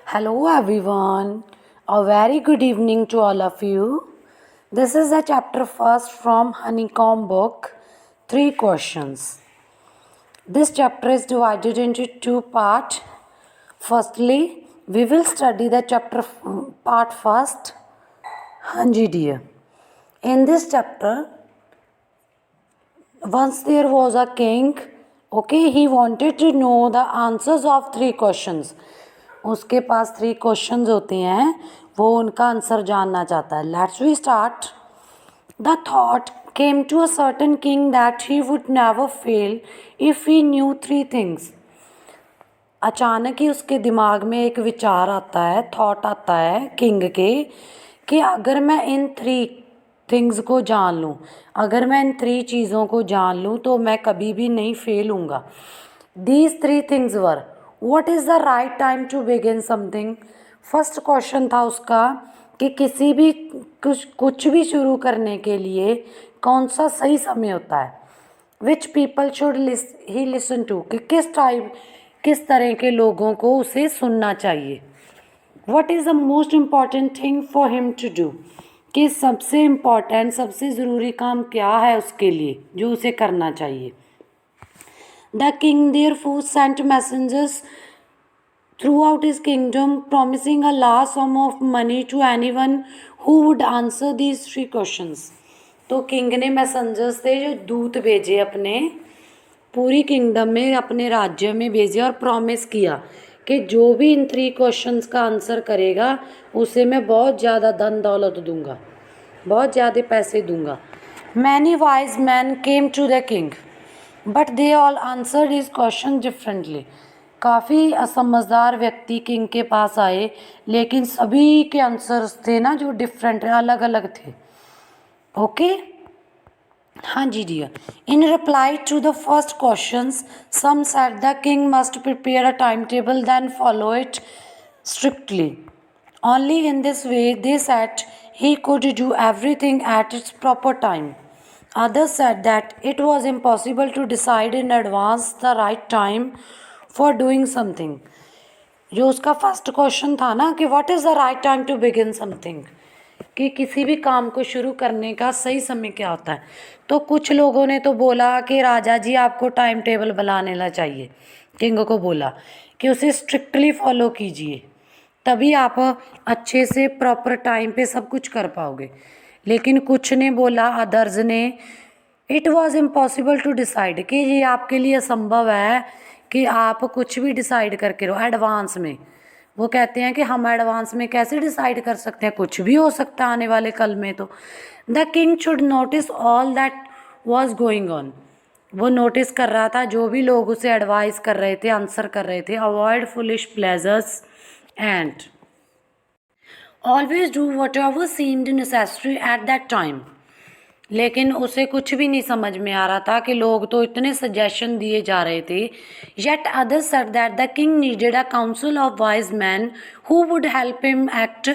Hello everyone. A very good evening to all of you. This is the chapter first from Honeycomb book. 3 questions. This chapter is divided into 2 parts. Firstly, we will study the chapter part first. Hanji dear. In this chapter, once there was a king. Okay, he wanted to know the answers of 3 questions. उसके पास 3 questions होते हैं, वो उनका answer जानना चाहता है. Let's we start. The thought came to a certain king that he would never fail if he knew 3 things. अचानक ही उसके दिमाग में एक विचार आता है, थॉट आता है किंग के, कि अगर मैं इन 3 थिंग्स को जान लूँ, अगर मैं इन 3 चीज़ों को जान लूँ तो मैं कभी भी नहीं फेल हूँगा. These 3 things were, what is the right time to begin something. First question था उसका कि किसी भी कुछ भी शुरू करने के लिए कौन सा सही समय होता है. Which people should he listen to, कि किस तरह के लोगों को उसे सुनना चाहिए. What is the most important thing for him to do, कि सबसे इम्पॉर्टेंट, सबसे ज़रूरी काम क्या है उसके लिए जो उसे करना चाहिए. The king therefore sent messengers throughout his kingdom promising a large sum of money to anyone who would answer these 3 questions. तो किंग ने मैसेंजर्स थे जो दूत भेजे अपने पूरी किंगडम में, अपने राज्य में भेजे और प्रॉमिस किया कि जो भी इन 3 क्वेश्चंस का आंसर करेगा उसे मैं बहुत ज़्यादा धन दौलत दूंगा, बहुत ज़्यादा पैसे दूंगा. Many wise men came to the king but they all answered his question differently. काफ़ी असमझदार व्यक्ति किंग के पास आए, लेकिन सभी के आंसर्स थे ना जो डिफरेंट, अलग अलग थे. ओके, हाँ जी dear. In reply to the first questions some said the king must prepare a time table then follow it strictly. Only in this way, they said, he could do everything at its proper time. Others said that it was impossible to decide in advance the right time for doing something. जो उसका first question था ना कि what is the right time to begin something, कि किसी भी काम को शुरू करने का सही समय क्या होता है. तो कुछ लोगों ने तो बोला कि राजा जी आपको टाइम टेबल बनाने ला चाहिए. किंग को बोला कि उसे स्ट्रिक्टली फॉलो कीजिए, तभी आप अच्छे से प्रॉपर टाइम पे सब कुछ कर पाओगे. लेकिन कुछ ने बोला, अदर्स ने, it was impossible to decide, कि ये आपके लिए असंभव है कि आप कुछ भी डिसाइड करके रहो एडवांस में. वो कहते हैं कि हम एडवांस में कैसे डिसाइड कर सकते हैं, कुछ भी हो सकता है आने वाले कल में. तो the king should notice all that was going on. वो नोटिस कर रहा था जो भी लोग उसे एडवाइस कर रहे थे, आंसर कर रहे थे. Avoid foolish pleasures and always do whatever seemed necessary at that time. लेकिन उसे कुछ भी नहीं समझ में आ रहा था कि लोग तो इतने सजेशन दिए जा रहे थे. Yet others said that the king needed a council of wise men who would help him act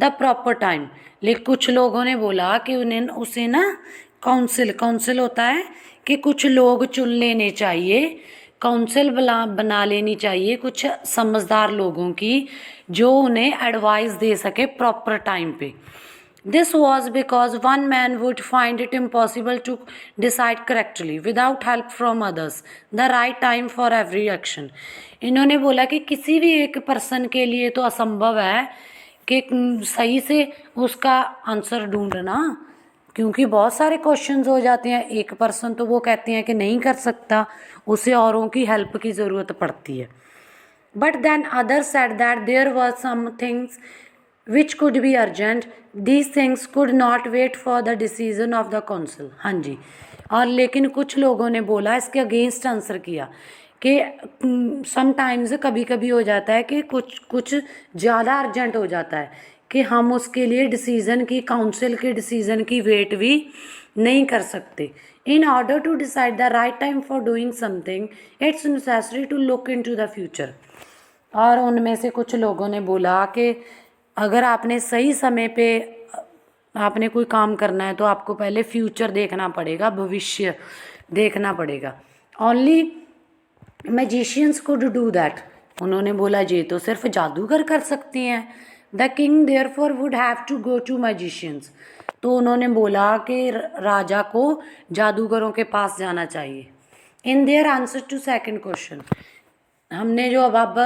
the proper time. लेकिन कुछ लोगों ने बोला कि उसे ना काउंसिल होता है कि कुछ लोग चुन लेने चाहिए, काउंसिल बना लेनी चाहिए कुछ समझदार लोगों की, जो उन्हें एडवाइस दे सके प्रॉपर टाइम पे. This was because one man would find it impossible to decide correctly without help from others the right time for every action. इन्होंने बोला कि किसी भी एक पर्सन के लिए तो असंभव है कि सही से उसका आंसर ढूंढना, क्योंकि बहुत सारे क्वेश्चंस हो जाते हैं. एक पर्सन तो वो कहते हैं कि नहीं कर सकता, उसे औरों की हेल्प की ज़रूरत पड़ती है. But then others said that there were some things which could be urgent, these things could not wait for the decision of the council. हाँ जी. और लेकिन कुछ लोगों ने बोला, इसके अगेंस्ट आंसर किया कि समटाइम्स कभी कभी हो जाता है कि कुछ ज़्यादा अर्जेंट हो जाता है कि हम उसके लिए डिसीज़न की, काउंसिल के डिसीज़न की वेट भी नहीं कर सकते. In order to decide the right time for doing something it's necessary to look into the future. और उनमें से कुछ लोगों ने बोला कि अगर आपने सही समय पे आपने कोई काम करना है तो आपको पहले फ्यूचर देखना पड़ेगा, भविष्य देखना पड़ेगा. Only magicians could do that, उन्होंने बोला ये तो सिर्फ जादूगर कर सकती हैं। The king therefore would have to go to magicians. तो उन्होंने बोला कि राजा को जादूगरों के पास जाना चाहिए। In their answer to second question, हमने जो अब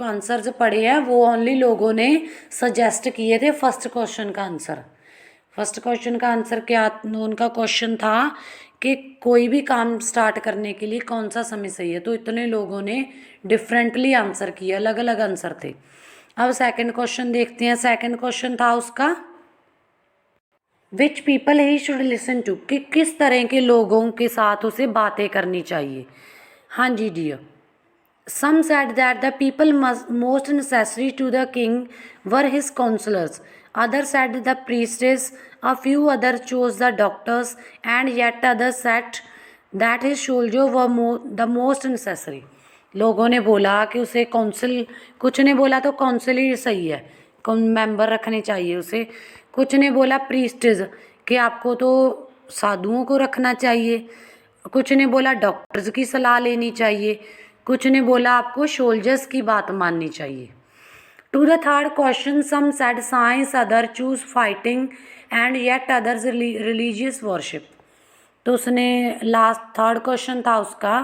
आंसर्स पढ़े हैं वो ओनली लोगों ने सजेस्ट किए थे फर्स्ट क्वेश्चन का आंसर। फर्स्ट क्वेश्चन का आंसर क्या, उनका क्वेश्चन था कि कोई भी काम स्टार्ट करने के लिए कौन सा समय सही है, तो इतने लोगों ने डिफरेंटली आंसर किया, अलग अलग आंसर थे। अब सेकंड क्वेश्चन देखते हैं। सेकंड क्वेश्चन था उसका which people he should listen to, कि किस तरह के लोगों के साथ उसे बातें करनी चाहिए। हाँ जी dear, some said that the people most necessary to the king were his counselors. Others said the priestess. A few others chose the doctors, and yet others said that his soldiers were the most necessary. लोगों ने बोला कि उसे council, कुछ ने बोला तो council ही सही है, कौन मेंबर रखने चाहिए उसे। कुछ ने बोला प्रीस्टेज, कि आपको तो साधुओं को रखना चाहिए। कुछ ने बोला डॉक्टर्स की सलाह लेनी चाहिए। कुछ ने बोला आपको सोल्जर्स की बात माननी चाहिए। To the third question some said science, other chose fighting and yet others religious worship. तो उसने लास्ट थर्ड क्वेश्चन था उसका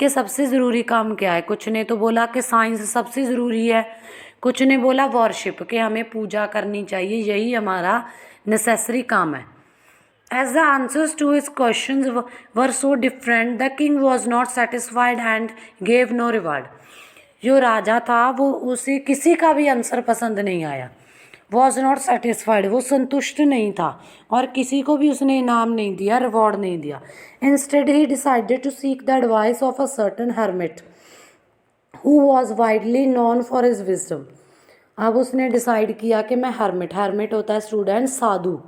कि सबसे ज़रूरी काम क्या है। कुछ ने तो बोला कि साइंस सबसे ज़रूरी है। कुछ ने बोला वर्शिप, कि हमें पूजा करनी चाहिए, यही हमारा नेसेसरी काम है। As the answers to his questions were so different, the king was not satisfied and gave no reward. जो राजा था वो उसे किसी का भी आंसर पसंद नहीं आया। वॉज नॉट सेटिस्फाइड, वो संतुष्ट नहीं था और किसी को भी उसने इनाम नहीं दिया, रिवॉर्ड नहीं दिया। Instead he decided to seek the advice of a certain hermit who was widely known for his wisdom. अब उसने डिसाइड किया कि मैं हर्मिट होता है स्टूडेंट साधु,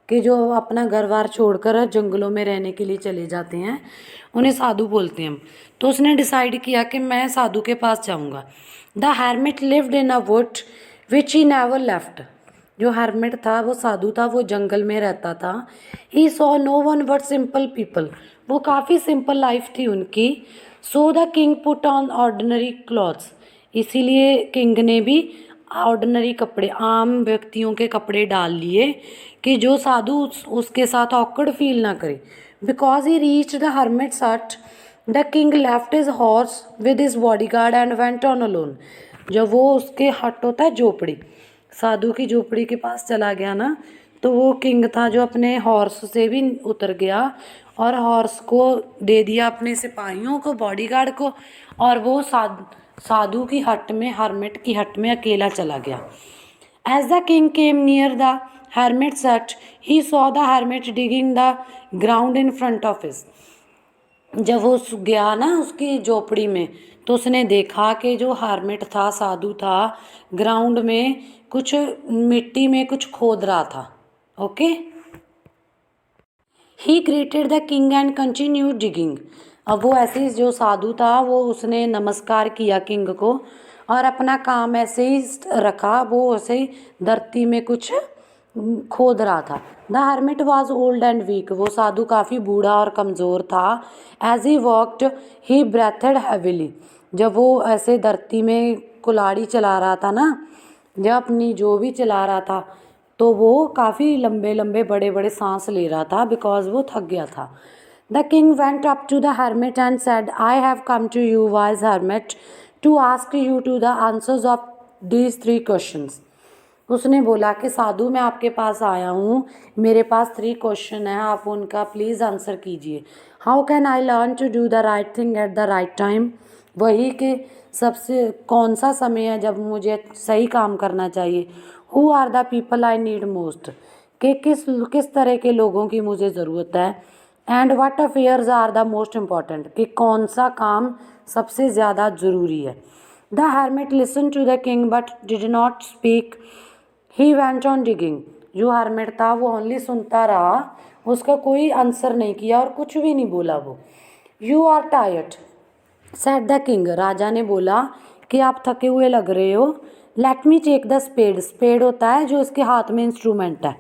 कि जो अपना घर बार छोड़कर जंगलों में रहने के लिए चले जाते हैं, उन्हें साधु बोलते हैं हम। तो उसने डिसाइड किया कि मैं साधु के पास जाऊंगा। The hermit lived in a wood which he never left. जो हर्मिट था वो साधु था, वो जंगल में रहता था। He saw no one but simple people, वो काफ़ी सिंपल लाइफ थी उनकी। So the king put on ordinary clothes, इसीलिए किंग ने भी ऑर्डिनरी कपड़े, आम व्यक्तियों के कपड़े डाल लिए कि जो साधु उसके साथ ऑकवर्ड फील ना करे। Because he reach the hermit's hut, the king left his horse with his bodyguard and went on alone. जब वो उसके हट होता है झोपड़ी, साधु की झोपड़ी के पास चला गया ना, तो वो किंग था जो अपने हॉर्स से भी उतर गया और हॉर्स को दे दिया अपने सिपाहियों को, बॉडीगार्ड को, और वो साधु की हट में, हर्मिट की हट में अकेला चला गया। As the king came near the hermit's hut, he saw the hermit digging the ground in front of his. जब वो गया ना उसकी झोपड़ी में, तो उसने देखा कि जो हर्मिट था, साधु था, ग्राउंड में कुछ मिट्टी में कुछ खोद रहा था। Okay, he greeted the king and continue digging. अब वो ऐसे ही, जो साधु था वो उसने नमस्कार किया किंग को और अपना काम ऐसे ही रखा, वो ऐसे ही धरती में कुछ खोद रहा था। The hermit was old and weak, वो साधु काफ़ी बूढ़ा और कमज़ोर था। As he walked he breathed heavily, जब वो ऐसे धरती में कुल्हाड़ी चला रहा था ना, जब अपनी जो भी चला रहा था, तो वो काफ़ी लंबे लंबे बड़े बड़े सांस ले रहा था, बिकॉज वो थक गया था। The king went up to the hermit and said, I have come to you wise hermit to ask you to the answers of these 3 questions. उसने बोला कि साधु मैं आपके पास आया हूँ, मेरे पास 3 क्वेश्चन हैं, आप उनका प्लीज़ आंसर कीजिए। How can I learn to do the right thing at the right time, वही कि सबसे कौन सा समय है जब मुझे सही काम करना चाहिए। Who are the people I need most, कि किस तरह के लोगों की मुझे ज़रूरत है। And what affairs are the most important, कि कौन सा काम सबसे ज़्यादा ज़रूरी है। The hermit listen to the king but did not speak, he went on digging. जो हर्मिट था वो ओनली सुनता रहा, उसका कोई आंसर नहीं किया और कुछ भी नहीं बोला वो। You are tired said the king, राजा ने बोला कि आप थके हुए लग रहे हो। Let me take the spade, spade होता है जो इसके हाथ में इंस्ट्रूमेंट है,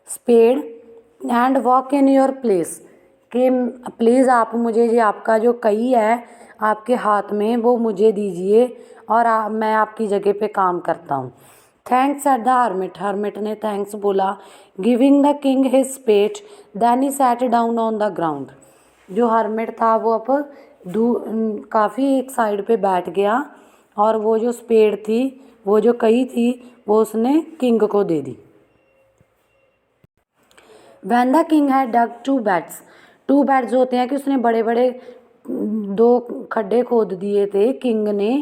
spade. And walk in your place, कि प्लीज़ आप मुझे, ये आपका जो कई है आपके हाथ में, वो मुझे दीजिए और मैं आपकी जगह पे काम करता हूँ। Thanks at the hermit, hermit ने थैंक्स बोला। Giving the king his spade then he sat down on the ground. जो हर्मिट था वो अब काफ़ी एक साइड पे बैठ गया और वो जो स्पेड थी, वो जो कही थी, वो उसने किंग को दे दी। When the king had dug two beds होते हैं कि उसने बड़े बड़े 2 खड्डे खोद दिए थे किंग ने।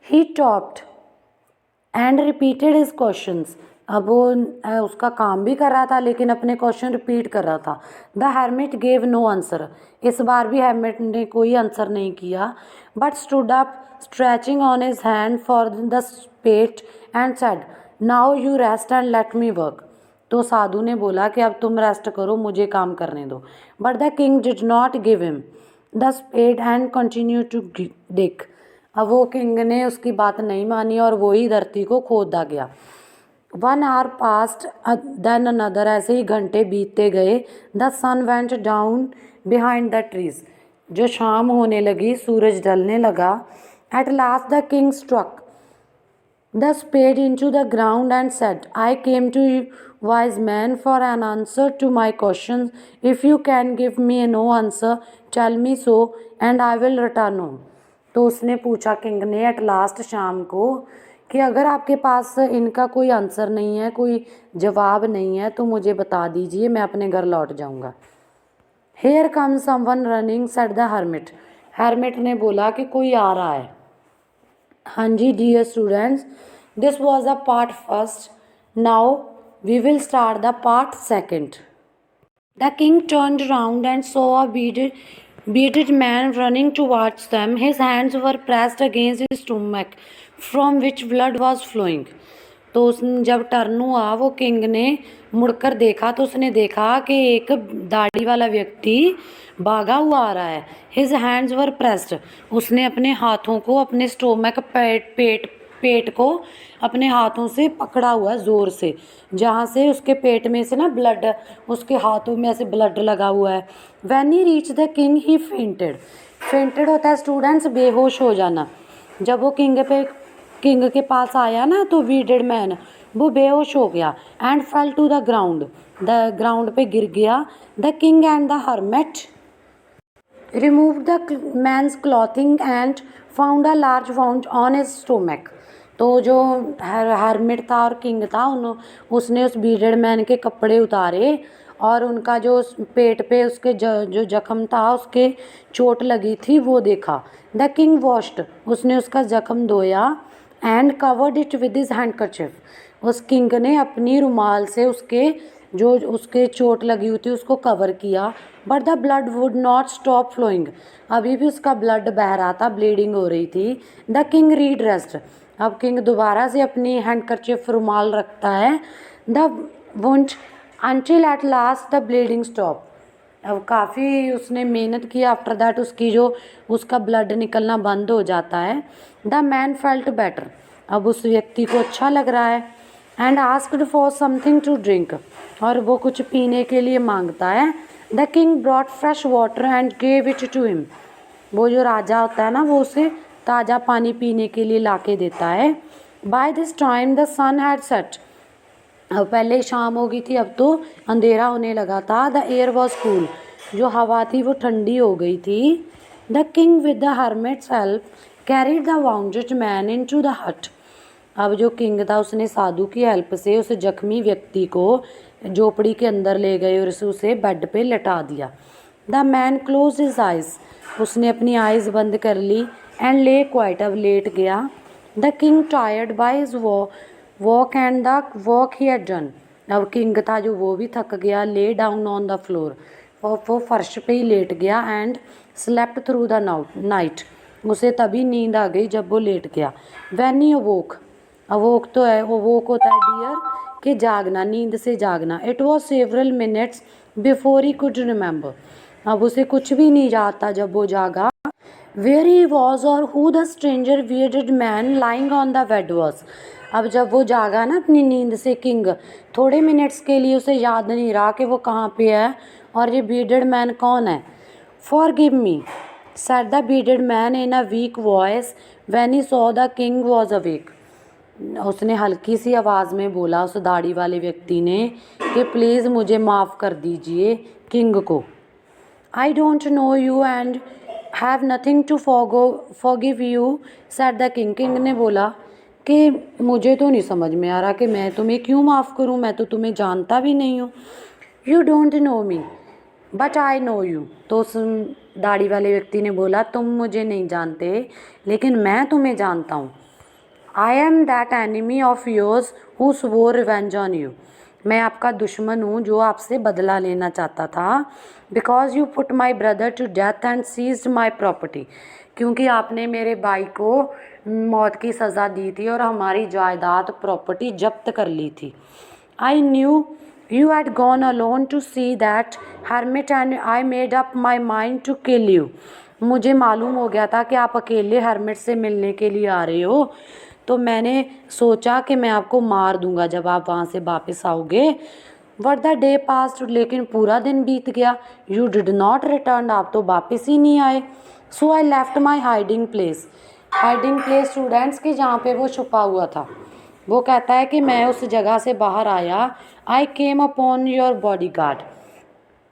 He stopped and repeated his questions. अब वो उसका काम भी कर रहा था लेकिन अपने क्वेश्चन रिपीट कर रहा था। The hermit gave no answer. इस बार भी हर्मिट ने कोई आंसर नहीं किया, but stood up stretching on his hand for the spade and said now you rest and let me work. तो साधु ने बोला कि अब तुम रेस्ट करो, मुझे काम करने दो। But the king did not give him the spade and continue to dig. अब वो किंग ने उसकी बात नहीं मानी और वो ही धरती को खोदा गया। 1 hour passed, then another, ऐसे ही घंटे बीतते गए। The sun went down behind the trees. जो शाम होने लगी, सूरज ढलने लगा। At last the king struck the spade into the ground and said, I came to you, wise man, for an answer to my questions. If you can give me no answer, tell me so, and I will return home. तो उसने पूछा king ने at last शाम को कि अगर आपके पास इनका कोई आंसर नहीं है, कोई जवाब नहीं है, तो मुझे बता दीजिए, मैं अपने घर लौट जाऊंगा। Here comes someone running, said the hermit. hermit ने बोला कि कोई आ रहा है। हाँ जी dear students, this was a part first. Now we will start the part second. The king turned round and saw a bearded man running towards them. His hands were pressed against his stomach, from which blood was flowing. तो उसने जब turn हुआ, वो king ने मुड़कर देखा तो उसने देखा कि एक दाढ़ी वाला व्यक्ति भागा हुआ आ रहा है। His hands were pressed. उसने अपने हाथों को अपने स्टोमक पेट को अपने हाथों से पकड़ा हुआ है ज़ोर से, जहाँ से उसके पेट में से ना ब्लड, उसके हाथों में ऐसे ब्लड लगा हुआ है। When he reach the king he fainted होता है स्टूडेंट्स, बेहोश हो जाना। जब वो किंग के पास आया ना तो बीडेड मैन वो बेहोश हो गया। And fell to the ground पे गिर गया। The king and the hermit removed the man's clothing and found a large wound on his stomach. तो जो हर्मिट था और किंग था, उसने उस बीडेड मैन के कपड़े उतारे और उनका जो पेट पे उसके जो जख्म था, उसके चोट लगी थी, वो देखा। The king washed. उसने उसका जख्म धोया। And covered it with his handkerchief. उस किंग ने अपनी रुमाल से उसके चोट लगी हुई थी उसको कवर किया। But the blood would not stop flowing. अभी भी उसका ब्लड बह रहा था, ब्लीडिंग हो रही थी। The king redressed. अब किंग दोबारा से अपनी हैंडकरचिफ रुमाल रखता है। The wound until at last the bleeding stop. अब काफ़ी उसने मेहनत की, आफ्टर दैट उसका ब्लड निकलना बंद हो जाता है। The man felt better. अब उस व्यक्ति को अच्छा लग रहा है। And asked for something to drink. और वो कुछ पीने के लिए मांगता है। The king brought fresh water and gave it to him. वो जो राजा होता है ना, वो उसे ताज़ा पानी पीने के लिए ला के देता है। By this time the sun had set. अब पहले शाम हो गई थी, अब तो अंधेरा होने लगा था। The air was cool. जो हवा थी वो ठंडी हो गई थी। The king with the hermits help carried the bounded man into the हट। अब जो किंग था उसने साधु की हेल्प से उस जख्मी व्यक्ति को झोपड़ी के अंदर ले गए और उसे बेड पे लटा दिया। The man close his eyes. उसने अपनी आइज़ बंद कर ली। एंड ले क्वाइट। अब लेट गया। The king tired by his walk and the walk he had done. अब किंग था जो वो भी थक गया। Lay down on the floor. वो फर्श पे ही लेट गया। And slept through the night. उसे तभी नींद आ गई जब वो लेट गया। वैन ही अवोक तो है, अवोक होता है डियर कि जागना, नींद से जागना। It was several minutes before he could remember. अब उसे कुछ भी नहीं याद था जब वो जागा। वेयर ही वॉज और who the stranger bearded man lying on the bed was. अब जब वो जागा ना अपनी नींद से किंग, थोड़े मिनट्स के लिए उसे याद नहीं रहा कि वो कहाँ पे है और ये बियर्डेड मैन कौन है। For give me said the bearded man in a weak voice when he saw the king was awake. उसने हल्की सी आवाज़ में बोला उस दाढ़ी वाले व्यक्ति ने कि प्लीज़ मुझे माफ़ कर दीजिए किंग को. I don't know you and have nothing to forgive you, said the king. King ने बोला कि मुझे तो नहीं समझ में आ रहा कि मैं तुम्हें क्यों माफ़ करूं, मैं तो तुम्हें जानता भी नहीं हूँ. You don't know me, but I know you. तो उस दाढ़ी वाले व्यक्ति ने बोला तुम मुझे नहीं जानते लेकिन मैं तुम्हें जानता हूँ. I am that enemy of yours who swore revenge on you. मैं आपका दुश्मन हूँ जो आपसे बदला लेना चाहता था. Because you put my brother to death and seized my property. क्योंकि आपने मेरे भाई को मौत की सज़ा दी थी और हमारी जायदाद प्रॉपर्टी जब्त कर ली थी. I knew you had gone alone to see that hermit and I made up my mind to kill you. मुझे मालूम हो गया था कि आप अकेले हर्मिट से मिलने के लिए आ रहे हो, तो मैंने सोचा कि मैं आपको मार दूंगा जब आप वहाँ से वापस आओगे. बट द डे पास्ड, लेकिन पूरा दिन बीत गया. यू डिड नॉट रिटर्न, आप तो वापस ही नहीं आए. So I left my hiding place. Hiding place students की जहाँ पे वो छुपा हुआ था. वो कहता है कि मैं उस जगह से बाहर आया. I came upon your body guard,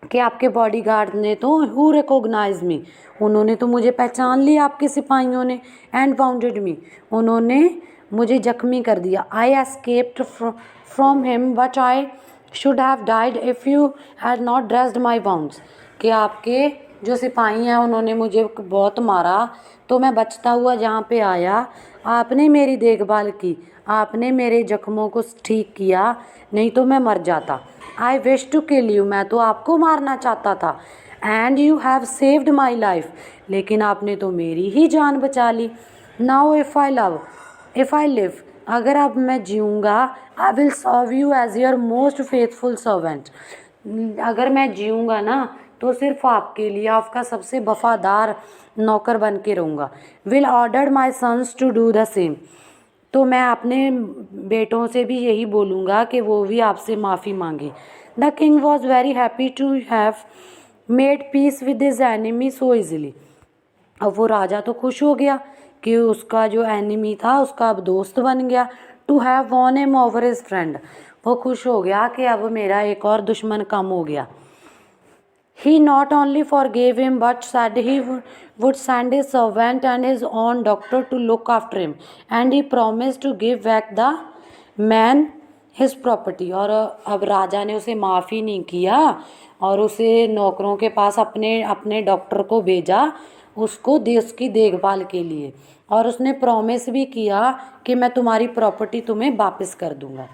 कि आपके बॉडी गार्ड ने तो हु रिकॉग्नाइज मी, उन्होंने तो मुझे पहचान लिया आपके सिपाहियों ने. एंड वाउंडेड मी, उन्होंने मुझे जख्मी कर दिया. I escaped from him but I should have died if you had not dressed my wounds. कि आपके जो सिपाही हैं उन्होंने मुझे बहुत मारा तो मैं बचता हुआ जहाँ पे आया, आपने मेरी देखभाल की, आपने मेरे जख्मों को ठीक किया, नहीं तो मैं मर जाता. I wish to kill you, मैं तो आपको मारना चाहता था. And you have saved my life, लेकिन आपने तो मेरी ही जान बचा ली. नाउ इफ़ आई लिव, अगर अब मैं जीऊँगा, I will serve you as your most faithful servant. अगर मैं जीऊँगा ना तो सिर्फ आपके लिए आपका सबसे वफादार नौकर बन के रहूँगा. Will order my sons to do the same, तो मैं अपने बेटों से भी यही बोलूँगा कि वो भी आपसे माफ़ी मांगे. The king was very happy to have made peace with his enemy so easily. अब वो राजा तो खुश हो गया कि उसका जो एनिमी था उसका अब दोस्त बन गया. To have won him over his friend, वो खुश हो गया कि अब मेरा एक और दुश्मन कम हो गया. He not only forgave him but said he would send his servant and his own doctor to look after him, and he promised to give back the man his property. और अब राजा ने उसे माफ़ी नहीं किया और उसे नौकरों के पास अपने डॉक्टर को भेजा उसको उसकी देखभाल के लिए, और उसने प्रॉमिस भी किया कि मैं तुम्हारी प्रॉपर्टी तुम्हें वापस कर दूंगा.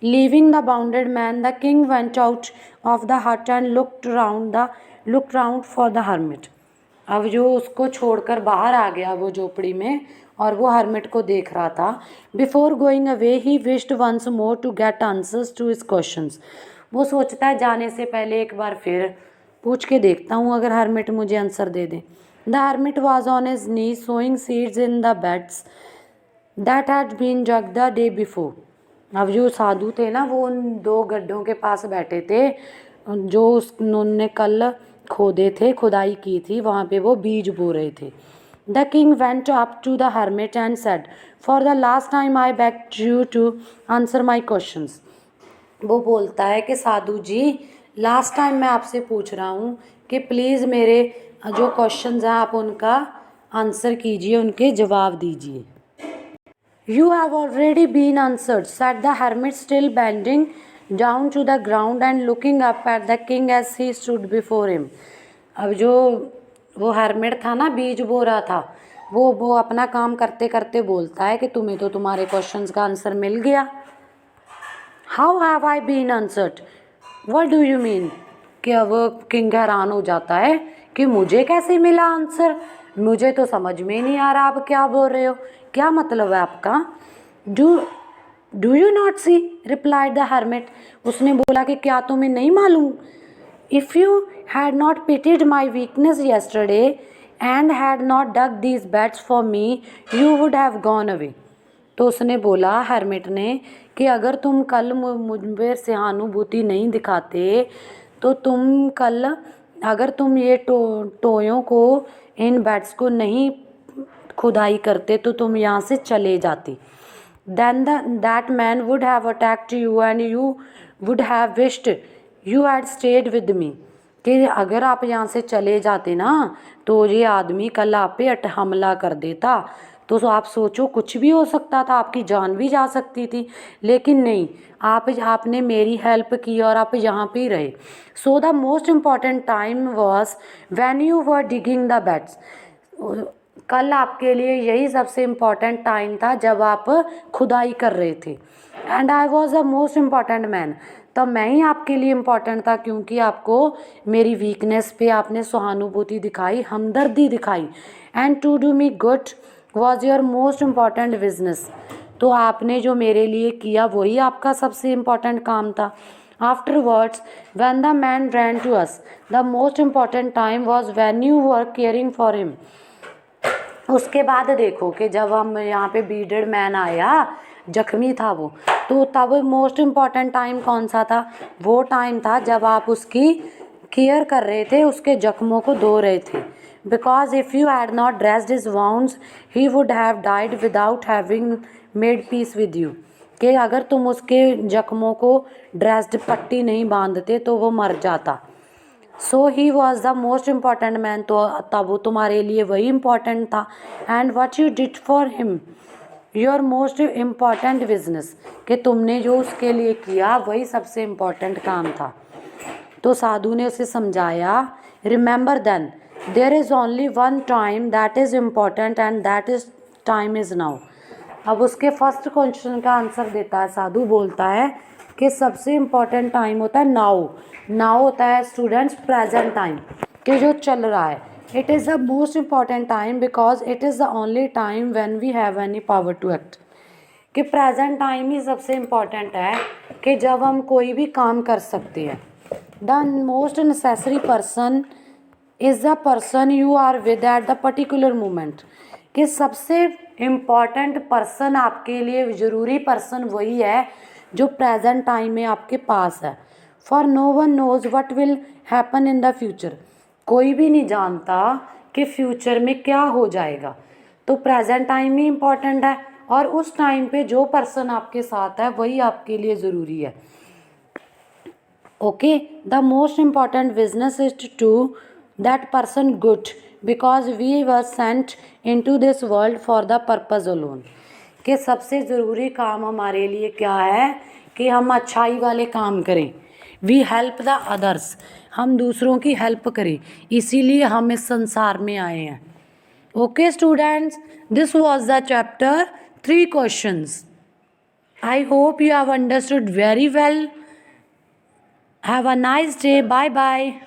Leaving the bounded man, the king went out of the hut and looked round for the hermit. अब जो उसको छोड़कर बाहर आ गया वो झोपड़ी में और वो हर्मिट को देख रहा था. Before going away, he wished once more to get answers to his questions. वो सोचता है जाने से पहले एक बार फिर पूछ के देखता हूँ अगर हर्मिट मुझे answer they they. The hermit was on his knees sowing seeds in the beds that had been dug the day before. अब जो साधु थे ना वो उन 2 गड्ढों के पास बैठे थे जो उन्होंने कल खोदे थे, खुदाई की थी, वहाँ पे वो बीज बो रहे थे. The king went up to the hermit and said, for the last time I begged you to answer my questions. वो बोलता है कि साधु जी, लास्ट टाइम मैं आपसे पूछ रहा हूँ कि प्लीज़ मेरे जो क्वेश्चंस हैं आप उनका आंसर कीजिए, उनके जवाब दीजिए. You have already been answered, said the hermit, still bending down to the ground and looking up at the king as he stood before him. अब जो वो hermit था ना, बीज बो रहा था, वो अपना काम करते करते बोलता है कि तुम्हें तो तुम्हारे क्वेश्चंस का आंसर मिल गया. How have I been answered? What do you mean? कि अब किंग हैरान हो जाता है कि मुझे कैसे मिला आंसर, मुझे तो समझ में नहीं आ रहा आप क्या बोल रहे हो, क्या मतलब है आपका. Do you not see, replied the hermit. उसने बोला कि क्या तुम्हें नहीं मालूम. If you had not pitied my weakness yesterday and had not dug these beds for me you would have gone away. तो उसने बोला हर्मिट ने कि अगर तुम कल मुझ पर सहानुभूति नहीं दिखाते तो तुम कल, अगर तुम ये टोयों को इन बेड्स को नहीं खुदाई करते तो तुम यहाँ से चले जाती। Then that man would have attacked you and you would have wished you had stayed with me, कि अगर आप यहाँ से चले जाते ना तो ये आदमी कल आप पे हमला कर देता। तो आप सोचो कुछ भी हो सकता था, आपकी जान भी जा सकती थी, लेकिन नहीं, आपने मेरी हेल्प की और आप यहाँ पे ही रहे। So the most important time was when you were digging the beds. कल आपके लिए यही सबसे इम्पॉर्टेंट टाइम था जब आप खुदाई कर रहे थे। And I was the most important man, तब मैं ही आपके लिए इम्पॉर्टेंट था, क्योंकि आपको मेरी वीकनेस पे आपने सहानुभूति दिखाई, हमदर्दी दिखाई। And to do me good was your most important business, तो आपने जो मेरे लिए किया वही आपका सबसे इम्पॉर्टेंट काम था। Afterwards when the man ran to us the most important time was when you were caring for him. उसके बाद देखो कि जब हम यहाँ पे बीडेड मैन आया, जख्मी था वो, तो तब मोस्ट इम्पॉर्टेंट टाइम कौन सा था? वो टाइम था जब आप उसकी केयर कर रहे थे, उसके जख्मों को धो रहे थे। Because if you had not dressed his wounds he would have died without having made peace with you, कि अगर तुम उसके जख्मों को ड्रेस्ड पट्टी नहीं बांधते तो वो मर जाता। So he was the most important man, तो तब वो तुम्हारे लिए वही इम्पॉर्टेंट था। And what you did for him your most important business, कि तुमने जो उसके लिए किया वही सबसे इम्पॉर्टेंट काम था। तो साधु ने उसे समझाया, remember then there is only one time that is important and that is time is now. अब उसके फर्स्ट क्वेश्चन का आंसर देता है साधु, बोलता है कि सबसे इम्पॉर्टेंट टाइम होता है नाउ। नाउ होता है स्टूडेंट्स प्रेजेंट टाइम, कि जो चल रहा है। It is the most important time because it is the only time when we have any power to act, कि प्रेजेंट टाइम ही सबसे इम्पॉर्टेंट है कि जब हम कोई भी काम कर सकते हैं। The most necessary person is the person you are with at the particular moment, कि सबसे इम्पॉर्टेंट पर्सन आपके लिए ज़रूरी पर्सन वही है जो प्रेजेंट टाइम में आपके पास है। For no one knows what will happen in the future, कोई भी नहीं जानता कि फ्यूचर में क्या हो जाएगा। तो प्रेजेंट टाइम ही इम्पॉर्टेंट है, और उस टाइम पे जो पर्सन आपके साथ है वही आपके लिए ज़रूरी है। Okay, the most important business is to that person good because we were sent into this world for the purpose alone, कि सबसे ज़रूरी काम हमारे लिए क्या है कि हम अच्छाई वाले काम करें। वी हेल्प द अदर्स, हम दूसरों की हेल्प करें, इसीलिए हम इस संसार में आए हैं। Okay students, this was the chapter 3 questions. I hope you have understood very well. Have a nice day. Bye bye.